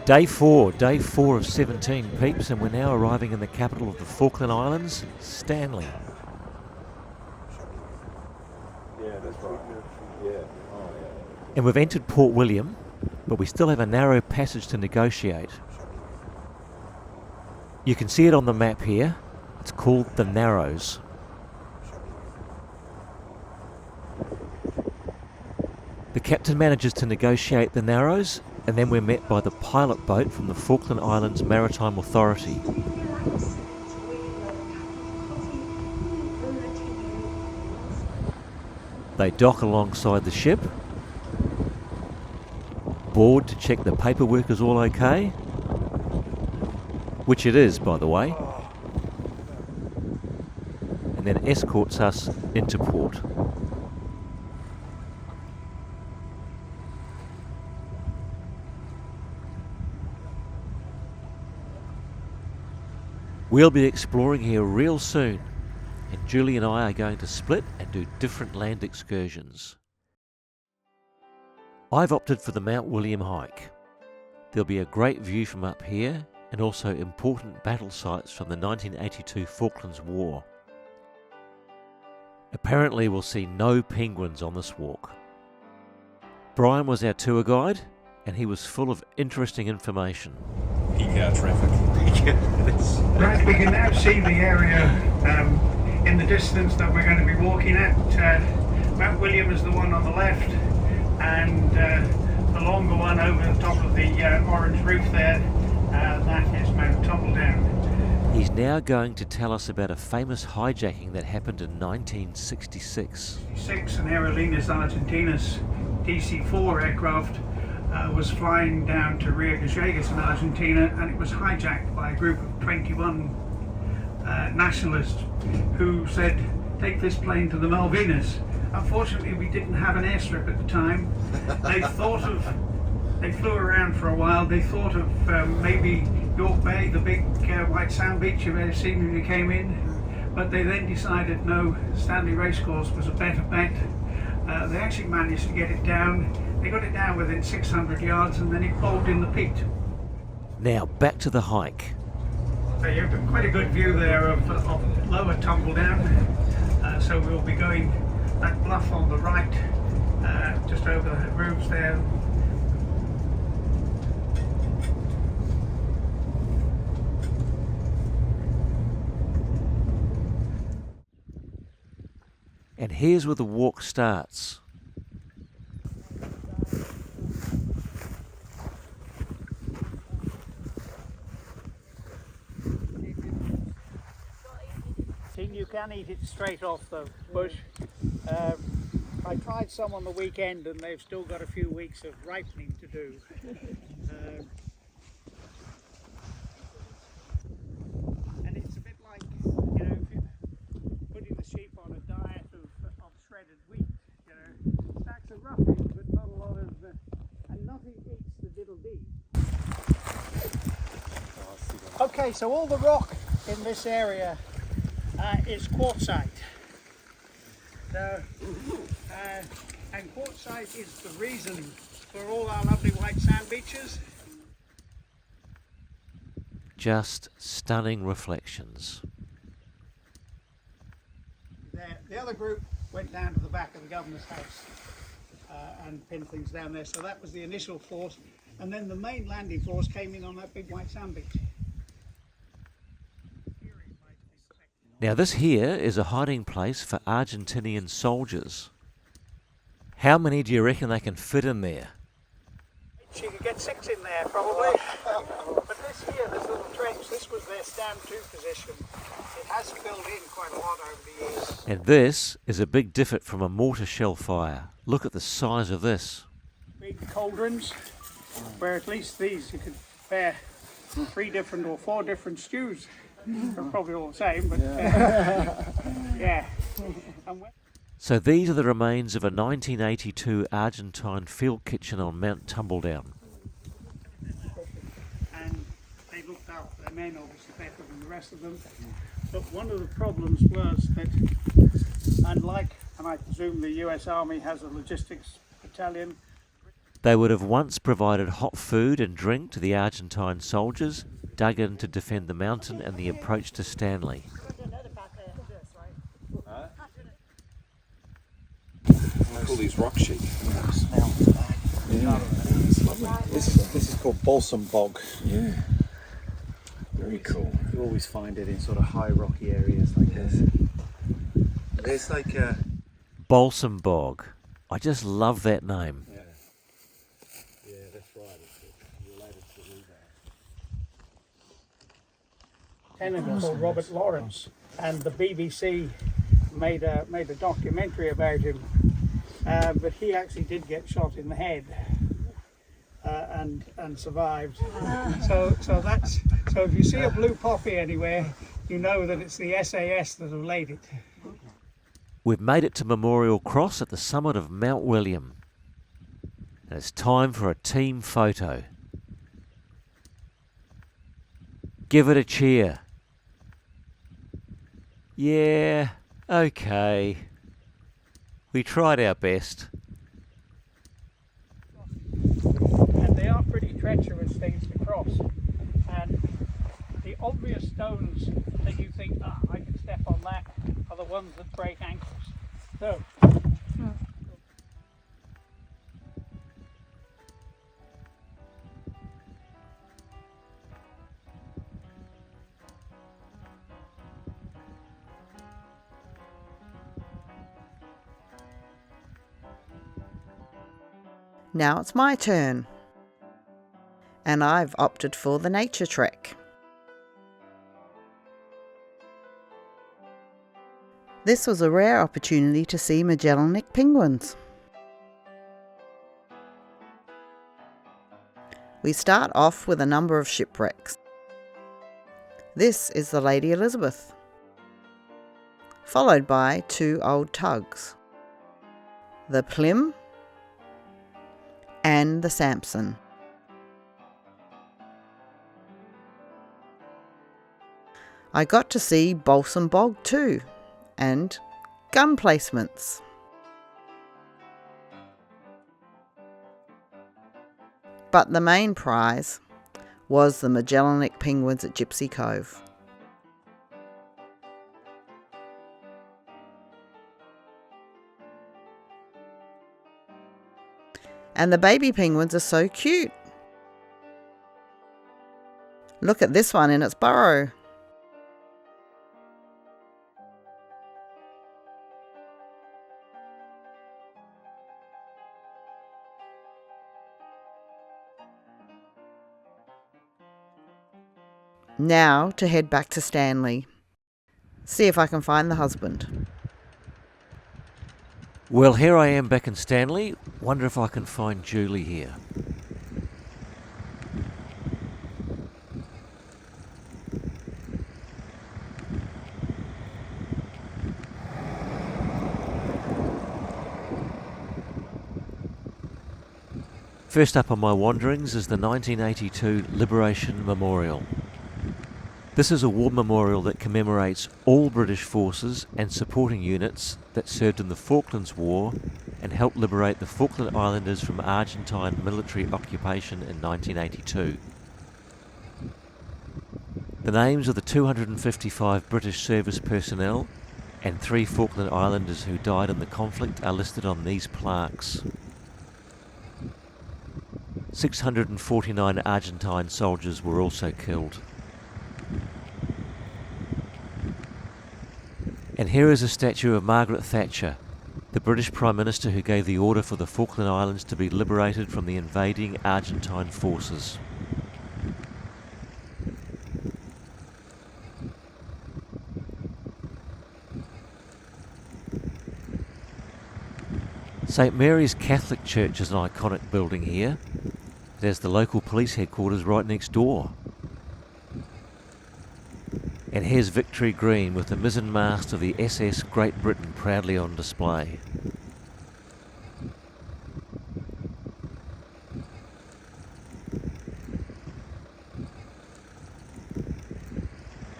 Day four of 17 peeps, and we're now arriving in the capital of the Falkland Islands, Stanley. Yeah, that's right. Yeah. Oh, yeah. And we've entered Port William, but we still have a narrow passage to negotiate. You can see it on the map here. It's called the Narrows. The captain manages to negotiate the Narrows, and then we're met by the pilot boat from the Falkland Islands Maritime Authority. They dock alongside the ship, board to check the paperwork is all okay, which it is, by the way, and then escorts us into port. We'll be exploring here real soon, and Julie and I are going to split and do different land excursions. I've opted for the Mount William hike. There'll be a great view from up here and also important battle sites from the 1982 Falklands War. Apparently we'll see no penguins on this walk. Brian was our tour guide and he was full of interesting information. Peak hour traffic. Right, we can now see the area in the distance that we're going to be walking at. Mount William is the one on the left, and the longer one over the top of the orange roof there, that is Mount Tumbledown. He's now going to tell us about a famous hijacking that happened in 1966. An Aerolíneas Argentinas DC-4 aircraft was flying down to Rio Gallegos in Argentina, and it was hijacked by a group of 21 nationalists who said, take this plane to the Malvinas. Unfortunately, we didn't have an airstrip at the time. They flew around for a while. They thought of maybe York Bay, the big white sand beach you may have seen when you came in, but they then decided no, Stanley Racecourse was a better bet. They actually managed to get it down. They got it down within 600 yards and then it bowled in the peat. Now back to the hike. So you have quite a good view there of lower Tumbledown. So we'll be going that bluff on the right, just over the roofs there. And here's where the walk starts. You can eat it straight off the bush. I tried some on the weekend and they've still got a few weeks of ripening to do. And it's a bit like, you know, if you're putting the sheep on a diet of shredded wheat, you know, stacks of roughage but not a lot of, and nothing eats the diddle dee. Okay, so all the rock in this area is quartzite. And quartzite is the reason for all our lovely white sand beaches. Just stunning reflections. The other group went down to the back of the governor's house and pinned things down there. So that was the initial force. And then the main landing force came in on that big white sand beach. Now this here is a hiding place for Argentinian soldiers. How many do you reckon they can fit in there? You could get 6 in there probably. But this here, this little trench, this was their stand to position. It has filled in quite a lot over the years. And this is a big difference from a mortar shell fire. Look at the size of this. Big cauldrons, where at least these you could prepare 3 different or 4 different stews. They're probably all the same, but yeah. So these are the remains of a 1982 Argentine field kitchen on Mount Tumbledown. And they looked after their men obviously better than the rest of them. But one of the problems was that, unlike, and I presume the US Army has a logistics battalion, They would have once provided hot food and drink to the Argentine soldiers dug in to defend the mountain and the approach to Stanley. All these rock sheep. Yeah. It's lovely. This is called balsam bog. Yeah. Very cool. You always find it in sort of high rocky areas like this. There's like a... Balsam Bog. I just love that name. Yeah. Yeah, that's right. It's related to Senator called Robert Lawrence, and the BBC made a documentary about him, but he actually did get shot in the head and survived. So if you see a blue poppy anywhere, you know that it's the SAS that have laid it. We've made it to Memorial Cross at the summit of Mount William. And it's time for a team photo. Give it a cheer. Yeah, okay. We tried our best. And they are pretty treacherous things to cross. And the obvious stones that you think, I can step on that, are the ones that break ankles. So, Now it's my turn. And I've opted for the nature trek. This was a rare opportunity to see Magellanic penguins. We start off with a number of shipwrecks. This is the Lady Elizabeth, followed by 2 old tugs, the Plym and the Samson. I got to see Balsam Bog too, and gun placements. But the main prize was the Magellanic penguins at Gypsy Cove. And the baby penguins are so cute. Look at this one in its burrow. Now to head back to Stanley. See if I can find the husband. Well, here I am back in Stanley. Wonder if I can find Julie here. First up on my wanderings is the 1982 Liberation Memorial. This is a war memorial that commemorates all British forces and supporting units that served in the Falklands War and helped liberate the Falkland Islanders from Argentine military occupation in 1982. The names of the 255 British service personnel and 3 Falkland Islanders who died in the conflict are listed on these plaques. 649 Argentine soldiers were also killed. And here is a statue of Margaret Thatcher, the British Prime Minister who gave the order for the Falkland Islands to be liberated from the invading Argentine forces. St Mary's Catholic Church is an iconic building here. It has the local police headquarters right next door. And here's Victory Green with the mizzen mast of the SS Great Britain proudly on display.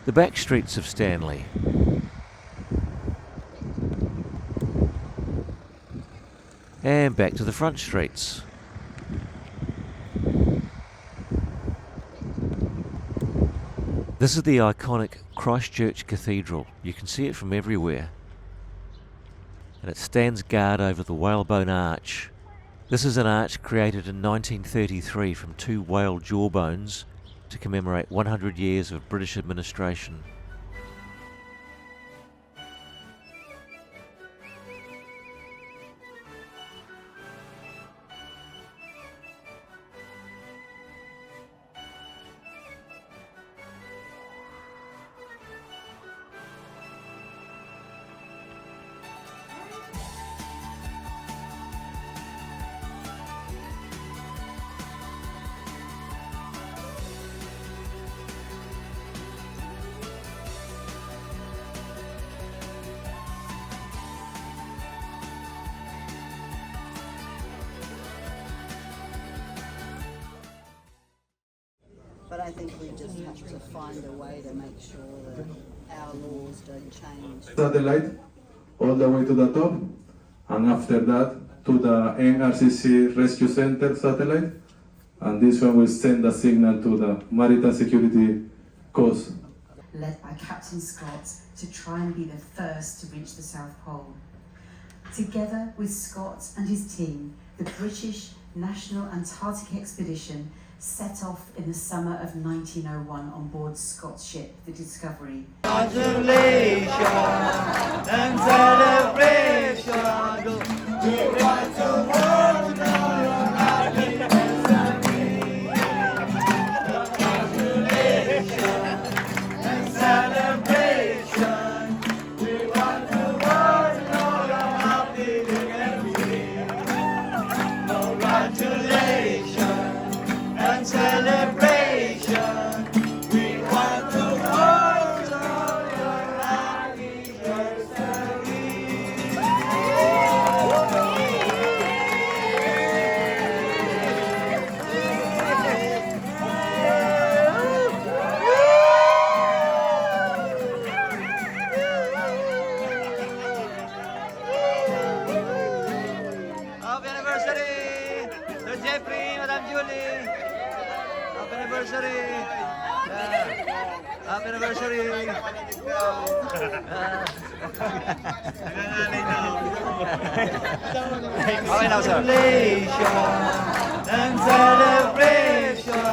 The back streets of Stanley. And back to the front streets. This is the iconic Christchurch Cathedral. You can see it from everywhere. And it stands guard over the whalebone arch. This is an arch created in 1933 from 2 whale jawbones to commemorate 100 years of British administration. But I think we just have to find a way to make sure that our laws don't change. Satellite all the way to the top, and after that to the NRCC Rescue Center satellite, and this one will send a signal to the Maritime Security Coast. Led by Captain Scott to try and be the first to reach the South Pole. Together with Scott and his team, the British National Antarctic Expedition set off in the summer of 1901 on board Scott's ship, the Discovery. Congratulations and celebration. We want the world to know your happiness and me. Congratulations and celebration. We want the world to know your happiness and me. Congratulations and celebration. We want the world to know your anniversary. Happy anniversary to Jeffrey, Madam Julie. Happy anniversary. Happy anniversary. Okay now, sir. Celebration and celebration.